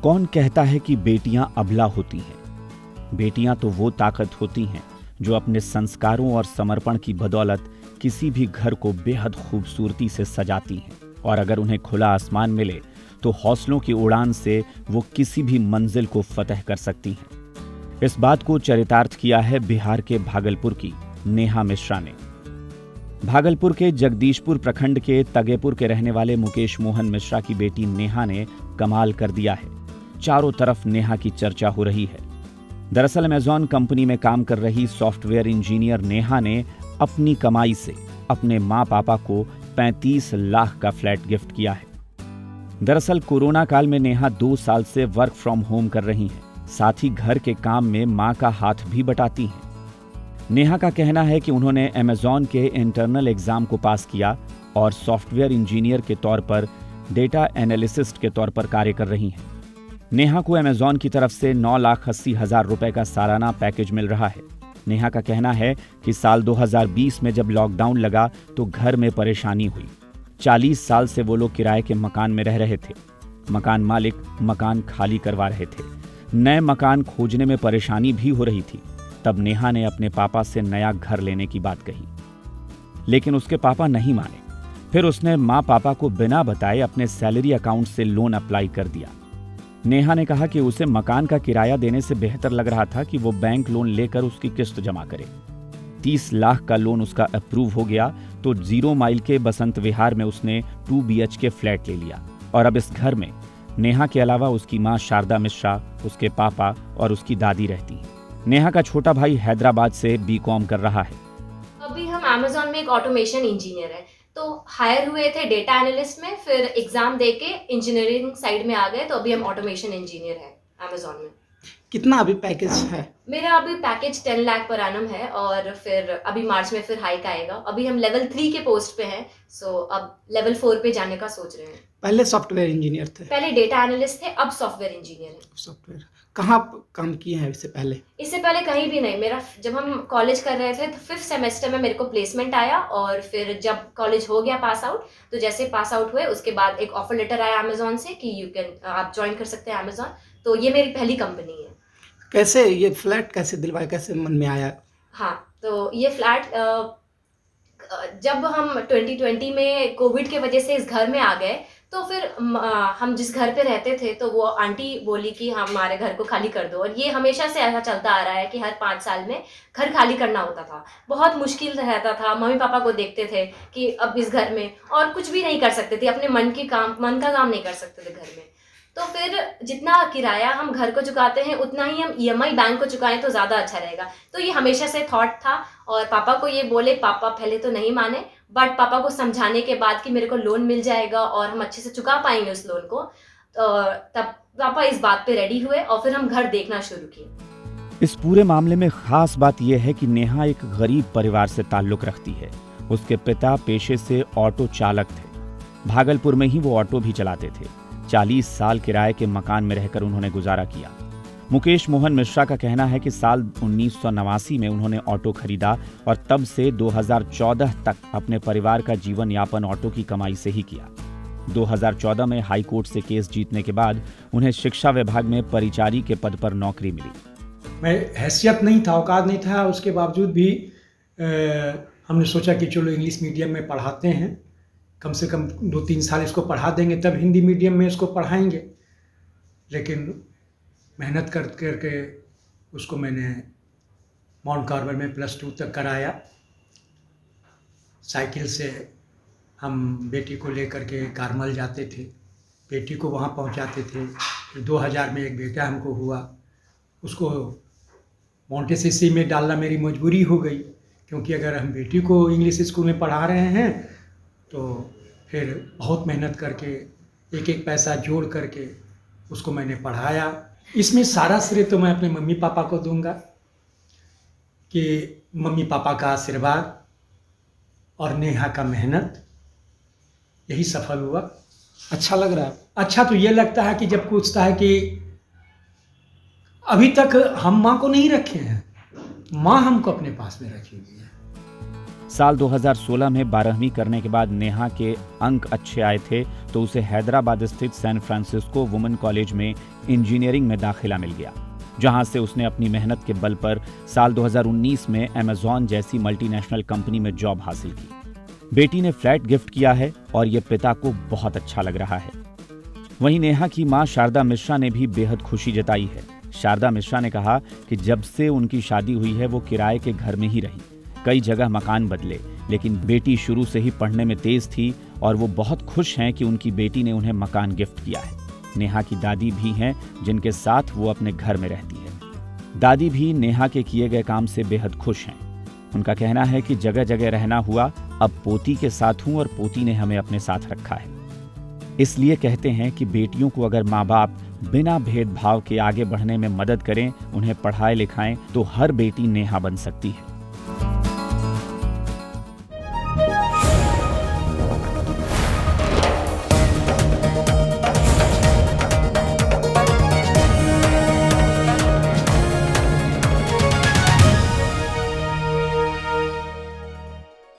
कौन कहता है कि बेटियां अबला होती हैं? बेटियां तो वो ताकत होती हैं जो अपने संस्कारों और समर्पण की बदौलत किसी भी घर को बेहद खूबसूरती से सजाती हैं, और अगर उन्हें खुला आसमान मिले तो हौसलों की उड़ान से वो किसी भी मंजिल को फतह कर सकती हैं। इस बात को चरितार्थ किया है बिहार के भागलपुर की नेहा मिश्रा ने। भागलपुर के जगदीशपुर प्रखंड के तगेपुर के रहने वाले मुकेश मोहन मिश्रा की बेटी नेहा ने कमाल कर दिया है। चारों तरफ नेहा की चर्चा हो रही है। दरअसल अमेजॉन कंपनी में काम कर रही सॉफ्टवेयर इंजीनियर नेहा ने अपनी कमाई से अपने माँ पापा को 35 लाख का फ्लैट गिफ्ट किया है। दरअसल कोरोना काल में नेहा 2 साल से वर्क फ्रॉम होम कर रही हैं। साथ ही घर के काम में माँ का हाथ भी बटाती हैं। नेहा का कहना है कि उन्होंने अमेजॉन के इंटरनल एग्जाम को पास किया और सॉफ्टवेयर इंजीनियर के तौर पर डेटा एनालिसिस्ट के तौर पर कार्य कर रही हैं। नेहा को अमेजॉन की तरफ से 9,80,000 रुपए का सालाना पैकेज मिल रहा है। नेहा का कहना है कि साल 2020 में जब लॉकडाउन लगा तो घर में परेशानी हुई। 40 साल से वो लोग किराए के मकान में रह रहे थे। मकान मालिक मकान खाली करवा रहे थे। नए मकान खोजने में परेशानी भी हो रही थी। तब नेहा ने अपने पापा से नया घर लेने की बात कही, लेकिन उसके पापा नहीं माने। फिर उसने माँ पापा को बिना बताए अपने सैलरी अकाउंट से लोन अप्लाई कर दिया। नेहा ने कहा कि उसे मकान का किराया देने से बेहतर लग रहा था कि वो बैंक लोन लेकर उसकी किस्त जमा करे। 30 लाख का लोन उसका अप्रूव हो गया तो 0 माइल के बसंत विहार में उसने 2 BHK फ्लैट ले लिया। और अब इस घर में नेहा के अलावा उसकी माँ शारदा मिश्रा, उसके पापा और उसकी दादी रहती हैं। नेहा का छोटा भाई हैदराबाद से BCom कर रहा है। अभी हम अमेजॉन में एक ऑटोमेशन इंजीनियर है, तो हायर हुए थे डेटा एनालिस्ट में, फिर एग्जाम देके इंजीनियरिंग साइड में आ गए, तो अभी हम ऑटोमेशन इंजीनियर है अमेजॉन में। कितना अभी पैकेज है? मेरा अभी पैकेज 10 लाख पर एनम है, और फिर अभी मार्च में फिर हाइक आएगा। अभी हम लेवल 3 के पोस्ट पे हैं, सो अब लेवल 4 पे जाने का सोच रहे हैं। पहले सॉफ्टवेयर इंजीनियर थे? पहले डेटा एनालिस्ट थे, अब सॉफ्टवेयर इंजीनियर है। सॉफ्टवेयर कहाँ काम किए हैं इससे पहले? इससे पहले कहीं भी नहीं। मेरा जब हम कॉलेज कर रहे थे तो 5th सेमेस्टर में मेरे को प्लेसमेंट आया, और फिर जब कॉलेज हो गया पास आउट, तो जैसे पास आउट हुए उसके बाद एक ऑफर लेटर आया अमेजॉन से कि आप ज्वाइन कर सकते हैं अमेजॉन। तो ये मेरी पहली कंपनी है। कैसे ये फ्लैट कैसे दिलवाया, कैसे मन में आया? हाँ, तो ये फ्लैट जब हम 2020 में कोविड के वजह से इस घर में आ गए, तो फिर हम जिस घर पे रहते थे तो वो आंटी बोली कि हमारे घर को खाली कर दो। और ये हमेशा से ऐसा चलता आ रहा है कि हर 5 साल में घर खाली करना होता था। बहुत मुश्किल रहता था। मम्मी पापा को देखते थे कि अब इस घर में और कुछ भी नहीं कर सकते थे, अपने मन का काम नहीं कर सकते थे घर में। तो फिर जितना किराया हम घर को चुकाते हैं उतना ही हम EMI बैंक को चुकाएं तो ज़्यादा अच्छा रहेगा। तो ये हमेशा से थॉट था, और पापा को ये बोले। पापा पहले तो नहीं माने, बट पापा को समझाने के बाद कि मेरे को लोन मिल जाएगा और हम अच्छे से चुका पाएंगे उस लोन को, तब पापा इस बात पे रेडी हुए और फिर हम घर देखना शुरू किए। इस पूरे मामले में खास बात यह है कि नेहा एक गरीब परिवार से ताल्लुक रखती है। उसके पिता पेशे से ऑटो चालक थे। भागलपुर में ही वो ऑटो भी चलाते थे। 40 साल किराए के मकान में रहकर उन्होंने गुजारा किया। मुकेश मोहन मिश्रा का कहना है कि साल 1989 में उन्होंने ऑटो खरीदा और तब से 2014 तक अपने परिवार का जीवन यापन ऑटो की कमाई से ही किया। 2014 में हाई कोर्ट से केस जीतने के बाद उन्हें शिक्षा विभाग में परिचारी के पद पर नौकरी मिली। मैं हैसियत नहीं था, औकात नहीं था, उसके बावजूद भी हमने सोचा कि चलो इंग्लिश मीडियम में पढ़ाते हैं, कम से कम 2-3 साल इसको पढ़ा देंगे, तब हिंदी मीडियम में इसको पढ़ाएंगे। लेकिन मेहनत कर करके उसको मैंने माउंट कार्मल में +2 तक कराया। साइकिल से हम बेटी को लेकर के कार्मल जाते थे, बेटी को वहाँ पहुँचाते थे। फिर 2000 में एक बेटा हमको हुआ, उसको मॉन्टेसेसी में डालना मेरी मजबूरी हो गई, क्योंकि अगर हम बेटी को इंग्लिश स्कूल में पढ़ा रहे हैं तो फिर बहुत मेहनत करके एक पैसा जोड़ करके उसको मैंने पढ़ाया। इसमें सारा श्रेय तो मैं अपने मम्मी पापा को दूंगा कि मम्मी पापा का आशीर्वाद और नेहा का मेहनत, यही सफल हुआ। अच्छा लग रहा है? अच्छा तो ये लगता है कि जब पूछता है कि अभी तक हम माँ को नहीं रखे हैं, माँ हमको अपने पास में रखी हुई है। साल 2016 में 12वीं करने के बाद नेहा के अंक अच्छे आए थे तो उसे हैदराबाद स्थित सैन फ्रांसिस्को वुमेन कॉलेज में इंजीनियरिंग में दाखिला मिल गया, जहां से उसने अपनी मेहनत के बल पर साल 2019 में अमेज़न जैसी मल्टीनेशनल कंपनी में जॉब हासिल की। बेटी ने फ्लैट गिफ्ट किया है और ये पिता को बहुत अच्छा लग रहा है। वहीं नेहा की मां शारदा मिश्रा ने भी बेहद खुशी जताई है। शारदा मिश्रा ने कहा कि जब से उनकी शादी हुई है वो किराए के घर में ही रही, कई जगह मकान बदले, लेकिन बेटी शुरू से ही पढ़ने में तेज थी और वो बहुत खुश हैं कि उनकी बेटी ने उन्हें मकान गिफ्ट किया है। नेहा की दादी भी हैं जिनके साथ वो अपने घर में रहती है। दादी भी नेहा के किए गए काम से बेहद खुश हैं। उनका कहना है कि जगह जगह रहना हुआ, अब पोती के साथ हूं और पोती ने हमें अपने साथ रखा है। इसलिए कहते हैं कि बेटियों को अगर माँ बाप बिना भेदभाव के आगे बढ़ने में मदद करें, उन्हें पढ़ाएं लिखाएं, तो हर बेटी नेहा बन सकती है।